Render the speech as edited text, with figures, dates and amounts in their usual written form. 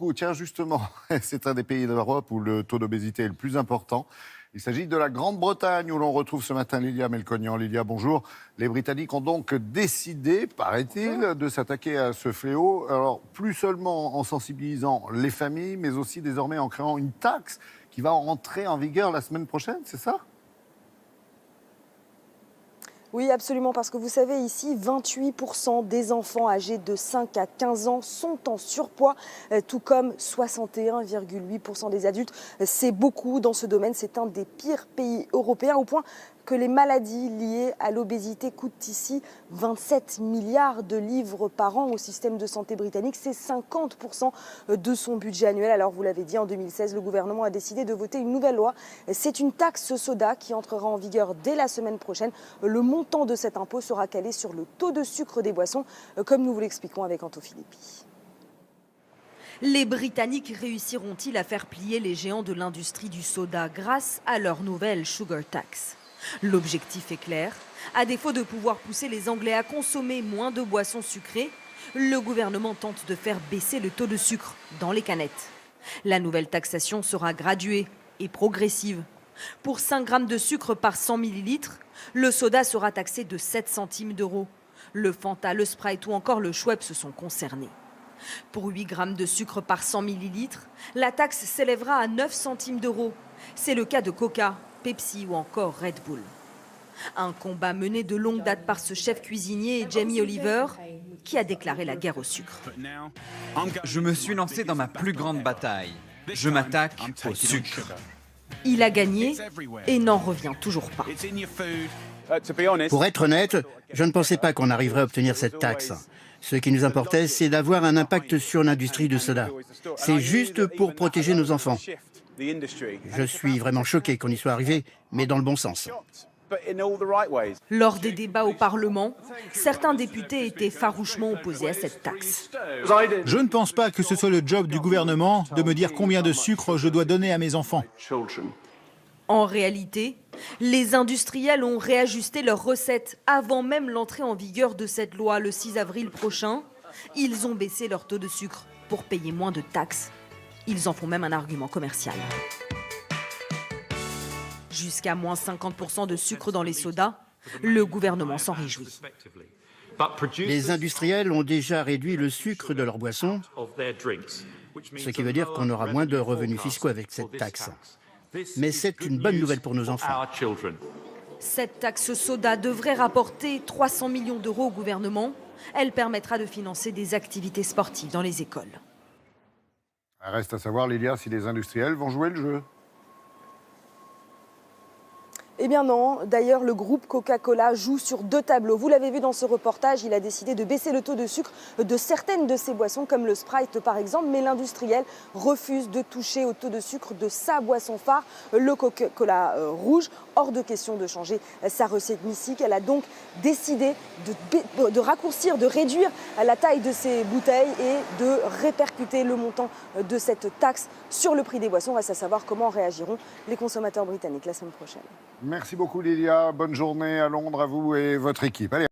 beaucoup. Tiens, justement, c'est un des pays d'Europe où le taux d'obésité est le plus important. Il s'agit de la Grande-Bretagne où l'on retrouve ce matin Lilia Melconian. Lilia, bonjour. Les Britanniques ont donc décidé, paraît-il, de s'attaquer à ce fléau. Alors, plus seulement en sensibilisant les familles, mais aussi désormais en créant une taxe qui va entrer en vigueur la semaine prochaine, c'est ça ? Oui, absolument, parce que vous savez, ici, 28% des enfants âgés de 5 à 15 ans sont en surpoids, tout comme 61,8% des adultes. C'est beaucoup dans ce domaine, c'est un des pires pays européens, au point que les maladies liées à l'obésité coûtent ici 27 milliards de livres par an au système de santé britannique. C'est 50% de son budget annuel. Alors, vous l'avez dit, en 2016, le gouvernement a décidé de voter une nouvelle loi. C'est une taxe soda qui entrera en vigueur dès la semaine prochaine. Le montant de cet impôt sera calé sur le taux de sucre des boissons, comme nous vous l'expliquons avec Anto Philippi. Les Britanniques réussiront-ils à faire plier les géants de l'industrie du soda grâce à leur nouvelle sugar tax ? L'objectif est clair. À défaut de pouvoir pousser les Anglais à consommer moins de boissons sucrées, le gouvernement tente de faire baisser le taux de sucre dans les canettes. La nouvelle taxation sera graduée et progressive. Pour 5 grammes de sucre par 100 millilitres, le soda sera taxé de 7 centimes d'euros. Le Fanta, le Sprite ou encore le Schweppes se sont concernés. Pour 8 grammes de sucre par 100 millilitres, la taxe s'élèvera à 9 centimes d'euros. C'est le cas de Coca, Pepsi ou encore Red Bull. Un combat mené de longue date par ce chef cuisinier, Jamie Oliver, qui a déclaré la guerre au sucre. Je me suis lancé dans ma plus grande bataille. Je m'attaque au sucre. Il a gagné et n'en revient toujours pas. Pour être honnête, je ne pensais pas qu'on arriverait à obtenir cette taxe. Ce qui nous importait, c'est d'avoir un impact sur l'industrie du soda. C'est juste pour protéger nos enfants. Je suis vraiment choqué qu'on y soit arrivé, mais dans le bon sens. Lors des débats au Parlement, certains députés étaient farouchement opposés à cette taxe. Je ne pense pas que ce soit le job du gouvernement de me dire combien de sucre je dois donner à mes enfants. En réalité, les industriels ont réajusté leurs recettes avant même l'entrée en vigueur de cette loi le 6 avril prochain. Ils ont baissé leur taux de sucre pour payer moins de taxes. Ils en font même un argument commercial. Jusqu'à moins 50% de sucre dans les sodas, le gouvernement s'en réjouit. Les industriels ont déjà réduit le sucre de leurs boissons, ce qui veut dire qu'on aura moins de revenus fiscaux avec cette taxe. Mais c'est une bonne nouvelle pour nos enfants. Cette taxe soda devrait rapporter 300 millions d'euros au gouvernement. Elle permettra de financer des activités sportives dans les écoles. Reste à savoir, Lilia, si les industriels vont jouer le jeu. Eh bien non, d'ailleurs le groupe Coca-Cola joue sur 2 tableaux. Vous l'avez vu dans ce reportage, il a décidé de baisser le taux de sucre de certaines de ses boissons, comme le Sprite par exemple, mais l'industriel refuse de toucher au taux de sucre de sa boisson phare, le Coca-Cola rouge. Hors de question de changer sa recette mystique. Elle a donc décidé de raccourcir, de réduire la taille de ses bouteilles et de répercuter le montant de cette taxe sur le prix des boissons. Reste à savoir comment réagiront les consommateurs britanniques la semaine prochaine. Merci beaucoup Lilia, bonne journée à Londres à vous et votre équipe. Allez.